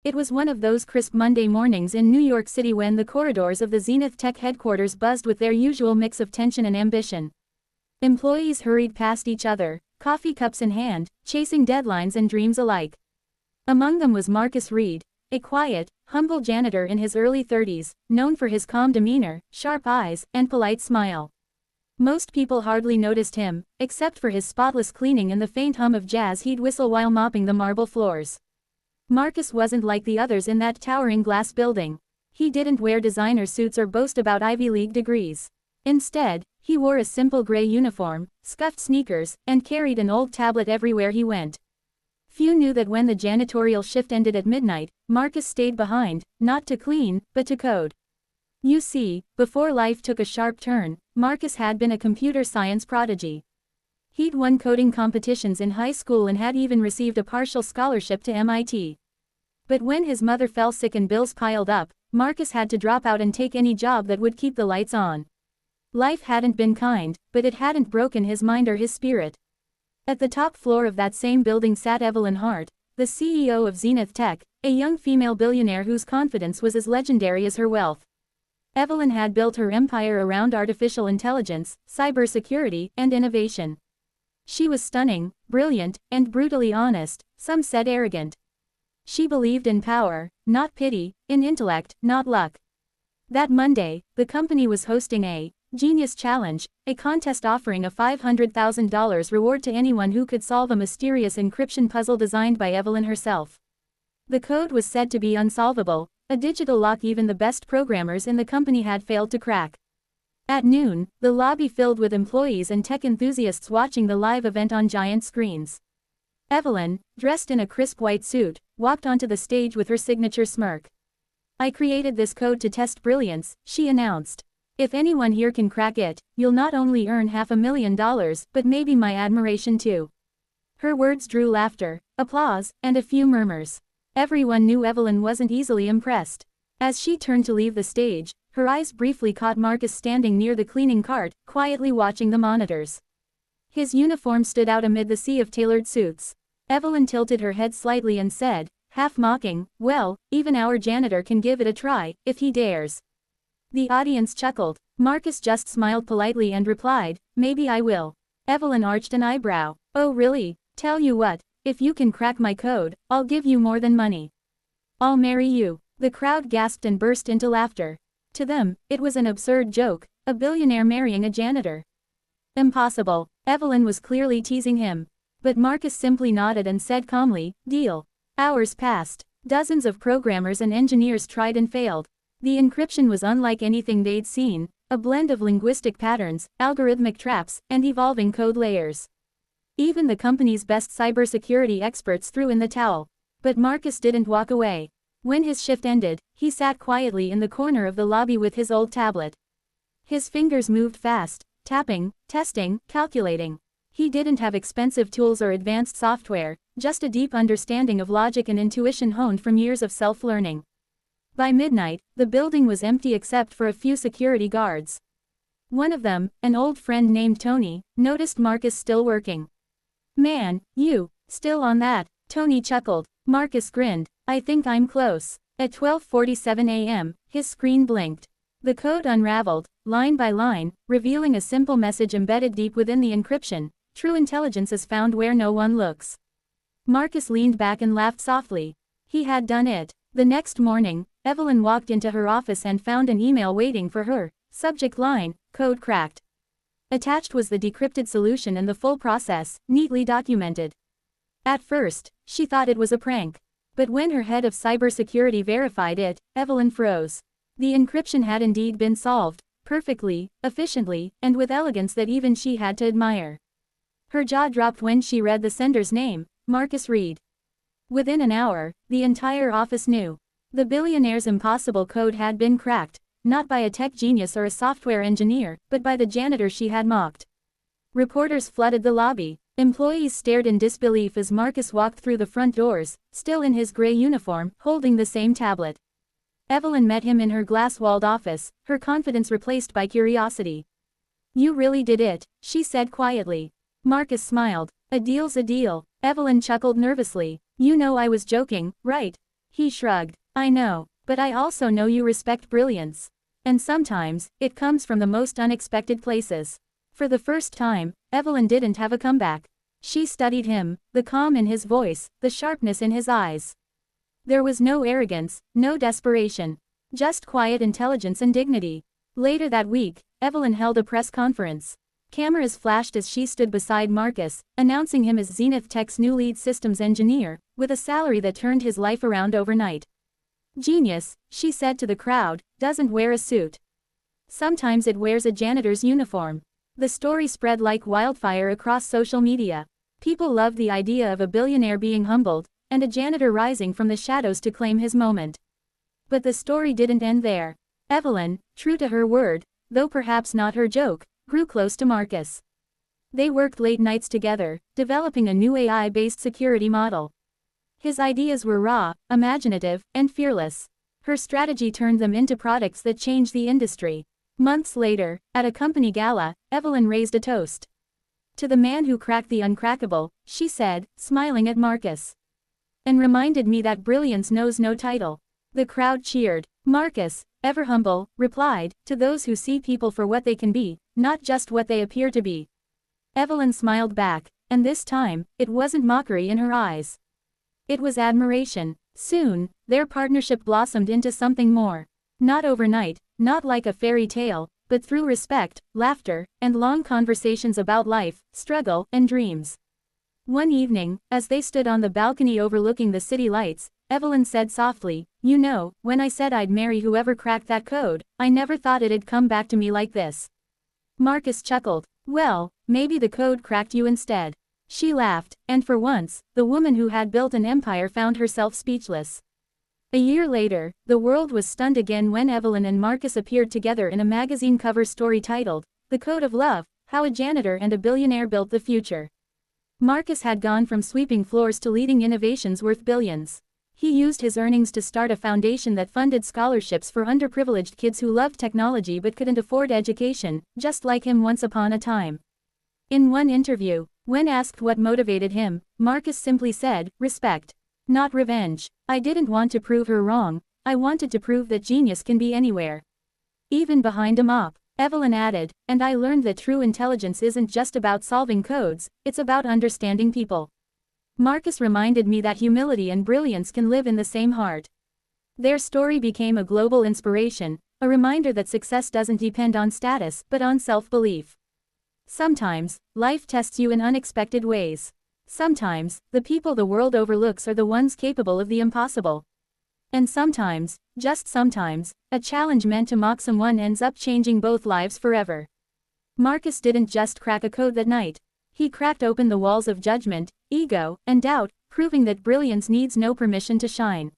It was one of those crisp Monday mornings in New York City when the corridors of the Zenith Tech headquarters buzzed with their usual mix of tension and ambition. Employees hurried past each other, coffee cups in hand, chasing deadlines and dreams alike. Among them was Marcus Reed, a quiet, humble janitor in his early 30s, known for his calm demeanor, sharp eyes, and polite smile. Most people hardly noticed him, except for his spotless cleaning and the faint hum of jazz he'd whistle while mopping the marble floors. Marcus wasn't like the others in that towering glass building. He didn't wear designer suits or boast about Ivy League degrees. Instead, he wore a simple gray uniform, scuffed sneakers, and carried an old tablet everywhere he went. Few knew that when the janitorial shift ended at midnight, Marcus stayed behind, not to clean, but to code. You see, before life took a sharp turn, Marcus had been a computer science prodigy. He'd won coding competitions in high school and had even received a partial scholarship to MIT. But when his mother fell sick and bills piled up, Marcus had to drop out and take any job that would keep the lights on. Life hadn't been kind, but it hadn't broken his mind or his spirit. At the top floor of that same building sat Evelyn Hart, the CEO of Zenith Tech, a young female billionaire whose confidence was as legendary as her wealth. Evelyn had built her empire around artificial intelligence, cybersecurity, and innovation. She was stunning, brilliant, and brutally honest, some said arrogant. She believed in power, not pity, in intellect, not luck. That Monday, the company was hosting a Genius Challenge, a contest offering a $500,000 reward to anyone who could solve a mysterious encryption puzzle designed by Evelyn herself. The code was said to be unsolvable, a digital lock even the best programmers in the company had failed to crack. At noon, the lobby filled with employees and tech enthusiasts watching the live event on giant screens. Evelyn, dressed in a crisp white suit, walked onto the stage with her signature smirk. "I created this code to test brilliance," she announced. "If anyone here can crack it, you'll not only earn $500,000, but maybe my admiration too." Her words drew laughter, applause, and a few murmurs. Everyone knew Evelyn wasn't easily impressed. As she turned to leave the stage, her eyes briefly caught Marcus standing near the cleaning cart, quietly watching the monitors. His uniform stood out amid the sea of tailored suits. Evelyn tilted her head slightly and said, half mocking, "Well, even our janitor can give it a try, if he dares." The audience chuckled. Marcus just smiled politely and replied, "Maybe I will." Evelyn arched an eyebrow. "Oh really? Tell you what, if you can crack my code, I'll give you more than money. I'll marry you." The crowd gasped and burst into laughter. To them, it was an absurd joke, a billionaire marrying a janitor. Impossible. Evelyn was clearly teasing him. But Marcus simply nodded and said calmly, "Deal." Hours passed. Dozens of programmers and engineers tried and failed. The encryption was unlike anything they'd seen, a blend of linguistic patterns, algorithmic traps, and evolving code layers. Even the company's best cybersecurity experts threw in the towel. But Marcus didn't walk away. When his shift ended, he sat quietly in the corner of the lobby with his old tablet. His fingers moved fast, tapping, testing, calculating. He didn't have expensive tools or advanced software, just a deep understanding of logic and intuition honed from years of self-learning. By midnight, the building was empty except for a few security guards. One of them, an old friend named Tony, noticed Marcus still working. "Man, you, still on that?" Tony chuckled. Marcus grinned. "I think I'm close." At 12:47 a.m., his screen blinked. The code unraveled, line by line, revealing a simple message embedded deep within the encryption: "True intelligence is found where no one looks." Marcus leaned back and laughed softly. He had done it. The next morning, Evelyn walked into her office and found an email waiting for her. Subject line, "Code cracked." Attached was the decrypted solution and the full process, neatly documented. At first, she thought it was a prank. But when her head of cybersecurity verified it, Evelyn froze. The encryption had indeed been solved, perfectly, efficiently, and with elegance that even she had to admire. Her jaw dropped when she read the sender's name, Marcus Reed. Within an hour, the entire office knew. The billionaire's impossible code had been cracked, not by a tech genius or a software engineer, but by the janitor she had mocked. Reporters flooded the lobby. Employees stared in disbelief as Marcus walked through the front doors, still in his gray uniform, holding the same tablet. Evelyn met him in her glass-walled office, her confidence replaced by curiosity. "You really did it," she said quietly. Marcus smiled. "A deal's a deal." Evelyn chuckled nervously. "You know I was joking, right?" He shrugged. I know, but I also know you respect brilliance. And sometimes, it comes from the most unexpected places. For the first time, Evelyn didn't have a comeback. She studied him, the calm in his voice, the sharpness in his eyes. There was no arrogance, no desperation. Just quiet intelligence and dignity. Later that week, Evelyn held a press conference. Cameras flashed as she stood beside Marcus, announcing him as Zenith Tech's new lead systems engineer, with a salary that turned his life around overnight. Genius, she said to the crowd, doesn't wear a suit. Sometimes it wears a janitor's uniform. The story spread like wildfire across social media. People loved the idea of a billionaire being humbled, and a janitor rising from the shadows to claim his moment. But the story didn't end there. Evelyn, true to her word, though perhaps not her joke, grew close to Marcus. They worked late nights together, developing a new AI-based security model. His ideas were raw, imaginative, and fearless. Her strategy turned them into products that changed the industry. Months later, at a company gala, Evelyn raised a toast. To the man who cracked the uncrackable, she said, smiling at Marcus. And reminded me that brilliance knows no title. The crowd cheered. Marcus, ever humble, replied, to those who see people for what they can be, not just what they appear to be. Evelyn smiled back, and this time, it wasn't mockery in her eyes. It was admiration. Soon, their partnership blossomed into something more. Not overnight, not like a fairy tale, but through respect, laughter, and long conversations about life, struggle, and dreams. One evening, as they stood on the balcony overlooking the city lights, Evelyn said softly, "You know, when I said I'd marry whoever cracked that code, I never thought it'd come back to me like this." Marcus chuckled. "Well, maybe the code cracked you instead." She laughed, and for once, the woman who had built an empire found herself speechless. A year later, the world was stunned again when Evelyn and Marcus appeared together in a magazine cover story titled, "The Code of Love: How a Janitor and a Billionaire Built the Future." Marcus had gone from sweeping floors to leading innovations worth billions. He used his earnings to start a foundation that funded scholarships for underprivileged kids who loved technology but couldn't afford education, just like him once upon a time. In one interview, when asked what motivated him, Marcus simply said, "Respect. Not revenge. I didn't want to prove her wrong, I wanted to prove that genius can be anywhere. Even behind a mop." Evelyn added, "And I learned that true intelligence isn't just about solving codes, it's about understanding people." Marcus reminded me that humility and brilliance can live in the same heart. Their story became a global inspiration, a reminder that success doesn't depend on status but on self-belief. Sometimes, life tests you in unexpected ways. Sometimes, the people the world overlooks are the ones capable of the impossible. And sometimes, just sometimes, a challenge meant to mock someone ends up changing both lives forever. Marcus didn't just crack a code that night. He cracked open the walls of judgment, ego, and doubt, proving that brilliance needs no permission to shine.